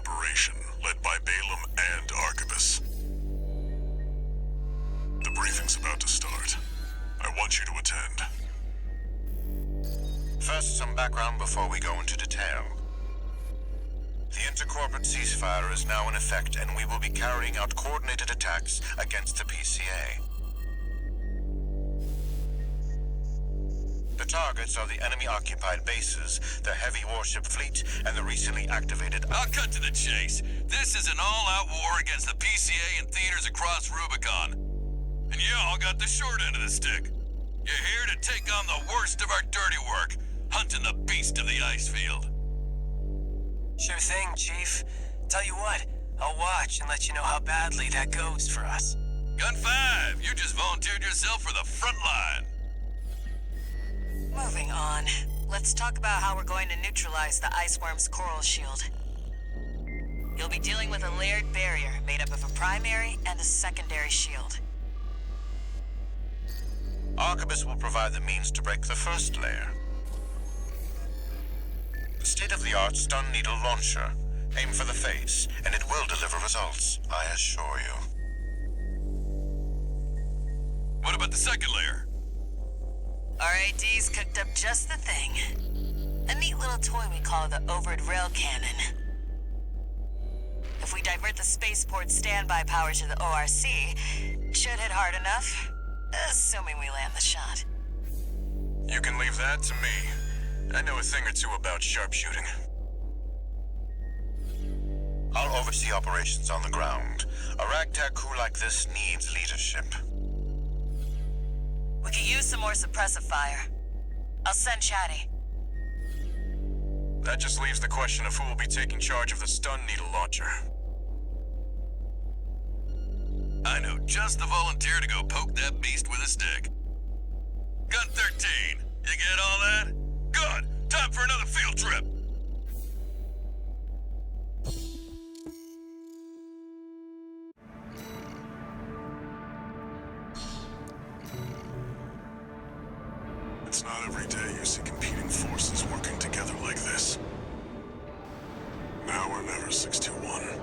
operation led by Balaam and Arquebus. The briefing's about to start. I want you to attend. First, some background before we go into detail. The intercorporate ceasefire is now in effect, and we will be carrying out coordinated attacks against the PCA. The targets are the enemy-occupied bases, the heavy warship fleet, and the recently activated... I'll cut to the chase. This is an all-out war against the PCA and theaters across Rubicon. And y'all got the short end of the stick. You're here to take on the worst of our dirty work, hunting the beast of the ice field. Sure thing, Chief. Tell you what, I'll watch and let you know how badly that goes for us. Gun 5, you just volunteered yourself for the front line. Moving on. Let's talk about how we're going to neutralize the iceworm's coral shield. You'll be dealing with a layered barrier made up of a primary and a secondary shield. Arquebus will provide the means to break the first layer. The state-of-the-art stun needle launcher. Aim for the face, and it will deliver results, I assure you. What about the second layer? RAD's cooked up just the thing. A neat little toy we call the Overed Rail Cannon. If we divert the spaceport standby power to the ORC, it should hit hard enough, assuming we land the shot. You can leave that to me. I know a thing or two about sharpshooting. I'll oversee operations on the ground. A ragtag crew like this needs leadership. We could use some more suppressive fire. I'll send Chatty. That just leaves the question of who will be taking charge of the stun needle launcher. I know just the volunteer to go poke that beast with a stick. Gun 13, you get all that? Good! Time for another field trip! It's not every day you see competing forces working together like this. Now or never, 621.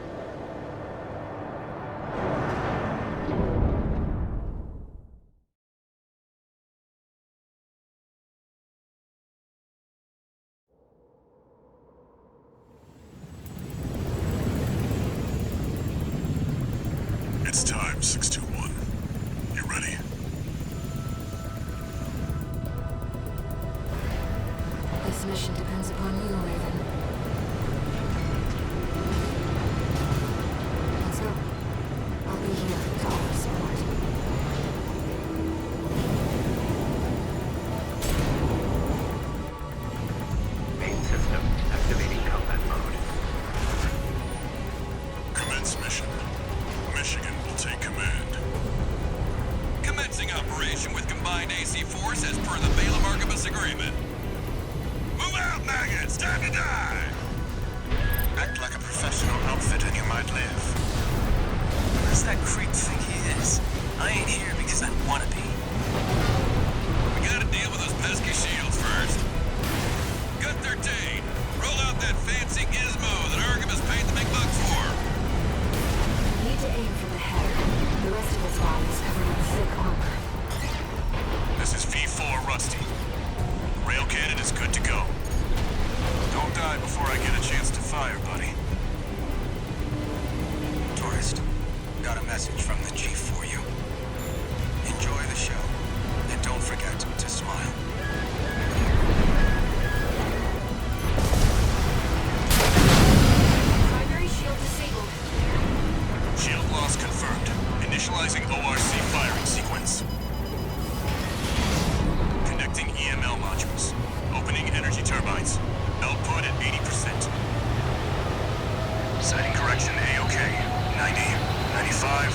It's time, 621. You ready? This mission depends upon you, Raven. Let's go. I'll be here to offer support. Main system activating combat mode. Commence mission. Michigan will take command. Commencing operation with combined AC force as per the Balaam Arquebus agreement. Move out, maggots! Time to die! Act like a professional outfit and you might live. Who does that creep think he is? I ain't here because I wanna be. We gotta deal with those pesky shields first. Gun 13, roll out that fancy gizmo that Arquebus paid the big bucks for. You need to aim for the head. The rest of his body is covered in thick armor. This is V4 Rusty. Rail cannon is good to go. Don't die before I get a chance to fire, buddy. Tourist, got a message from the Chief for you. Enjoy the show, and don't forget to smile. Primary shield disabled. Shield loss confirmed. Initializing ORC firing sequence. Connecting EML modules. Opening energy turbines. Output at 80%. Sighting correction A-OK. 90, 95,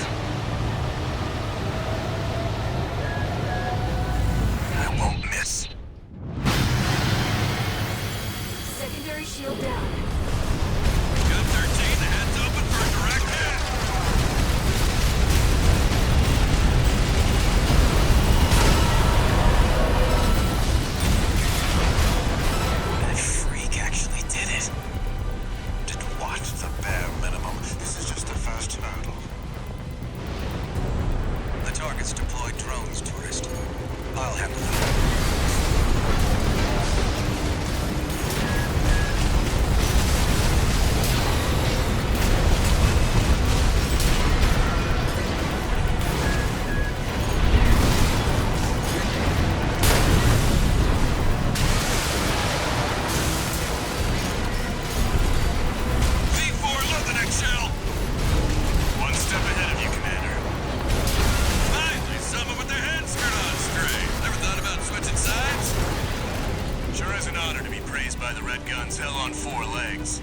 That gun's hell on 4 legs.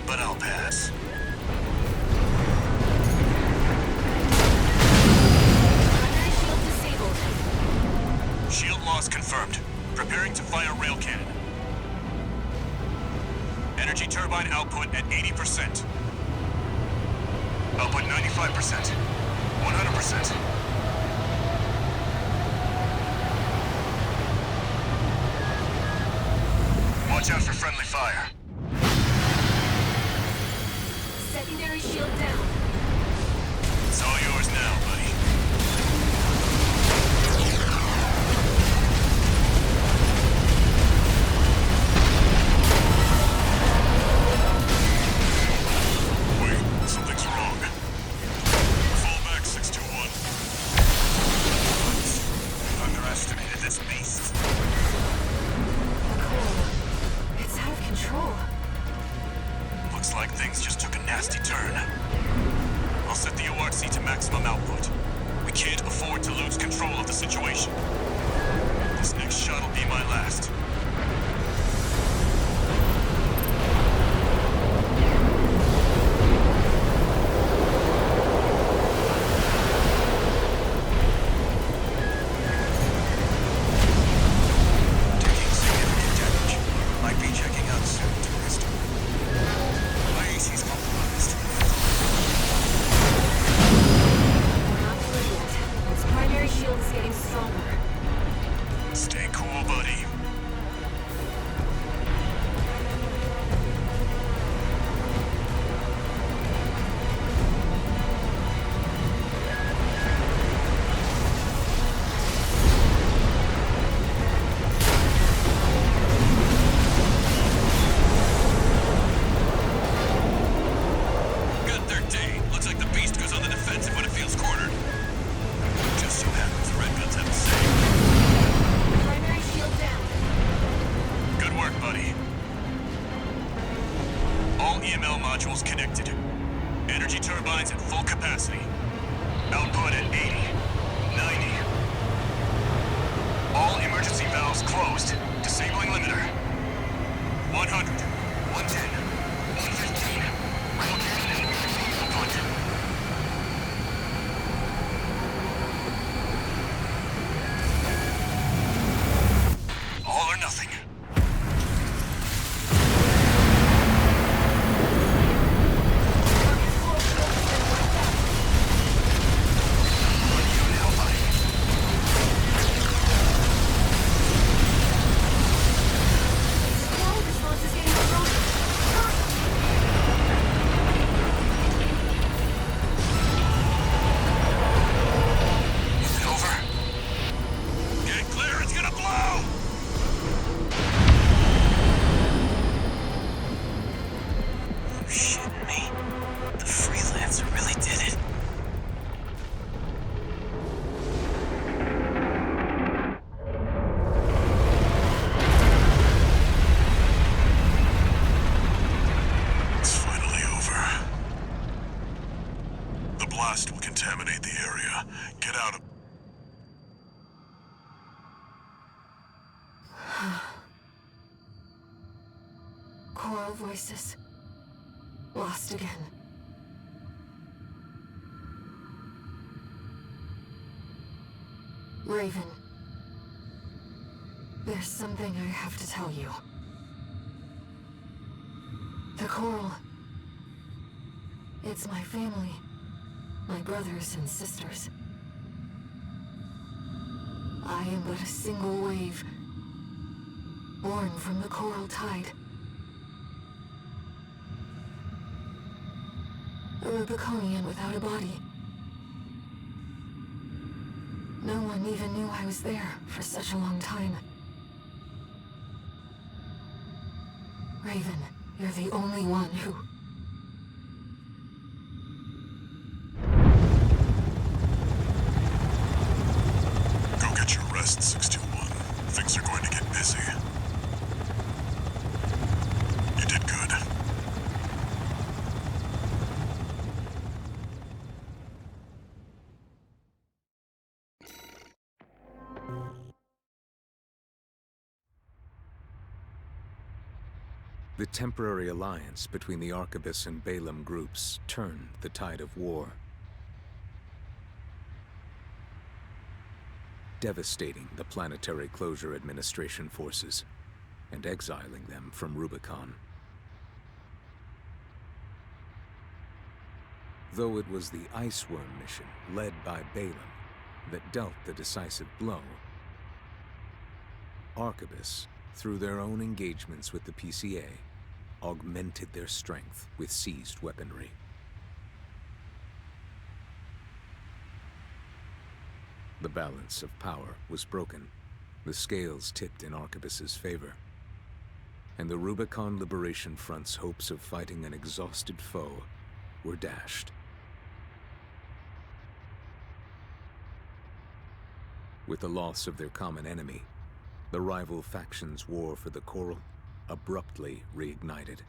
But I'll pass. Primary shield disabled. Shield loss confirmed. Preparing to fire rail cannon. Energy turbine output at 80%. Output 95%. 100%. Watch out for friendly fire. Secondary shield down. It's all yours now, buddy. Wait, something's wrong. Fall back, 621. Underestimated this beast. The coral. It's out of control. Looks like things just took a nasty turn. I'll set the ORC to maximum output. We can't afford to lose control of the situation. This next shot'll be my last. Taking significant damage. Might be checking out soon, tourist. Please, he's compromised. We're not through yet. Its primary shield is getting stronger. Stay cool, buddy. Good 13. Looks like the beast goes on the defensive when it feels cornered. Just so happens the red guns have the same. Primary shield down. Good work, buddy. All EML modules connected. Energy turbines at full capacity. Output at 80, 90. All emergency valves closed. Disabling limiter. 100, 110, 115. Rail cannon output. All or nothing. Coral response is getting stronger. Is it over? Get clear, it's gonna blow! You shitting me? The freelancer really did it. It's finally over. The blast will contaminate the area. Get out of... Coral voices. Lost again. Raven. There's something I have to tell you. The coral. It's my family. My brothers and sisters. I am but a single wave. Born from the coral tide. A Rubiconian without a body. No one even knew I was there for such a long time. Raven, you're the only one who... Go get your rest, 621. Things are going to get busy. You did good. The temporary alliance between the Arquebus and Balaam groups turned the tide of war, devastating the Planetary Closure Administration forces and exiling them from Rubicon. Though it was the Iceworm mission led by Balaam that dealt the decisive blow, Arquebus, through their own engagements with the PCA, augmented their strength with seized weaponry. The balance of power was broken, the scales tipped in Arquebus's favor, and the Rubicon Liberation Front's hopes of fighting an exhausted foe were dashed. With the loss of their common enemy, the rival factions' war for the Coral abruptly reignited.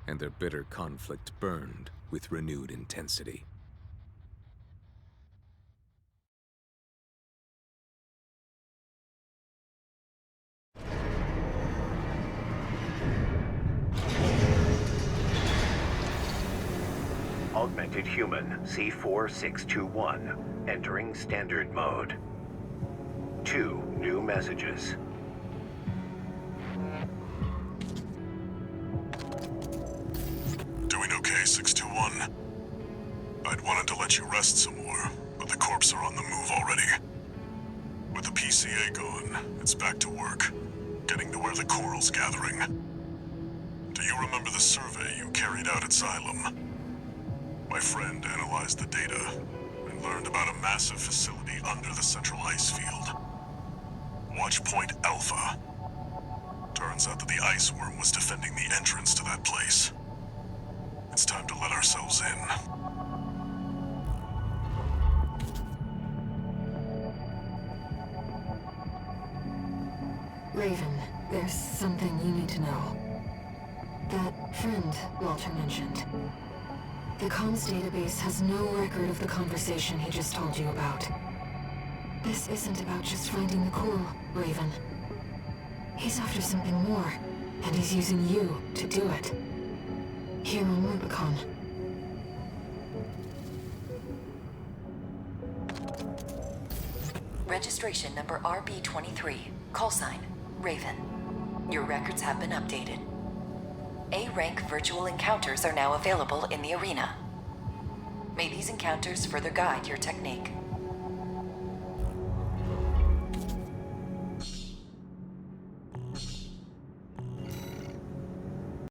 And their bitter conflict burned with renewed intensity. Augmented Human C4621, entering Standard Mode. 2 new messages. Doing okay, 621? I'd wanted to let you rest some more, but the corps are on the move already. With the PCA gone, it's back to work, getting to where the Coral's gathering. Do you remember the survey you carried out at Xylem? My friend analyzed the data and learned about a massive facility under the central ice field. Watch Point Alpha. Turns out that the ice worm was defending the entrance to that place. It's time to let ourselves in. Raven, there's something you need to know. That friend Walter mentioned. The comms database has no record of the conversation he just told you about. This isn't about just finding the Coral, Raven. He's after something more, and he's using you to do it. Here on Rubicon. Registration number RB23, callsign Raven. Your records have been updated. A-rank virtual encounters are now available in the arena. May these encounters further guide your technique.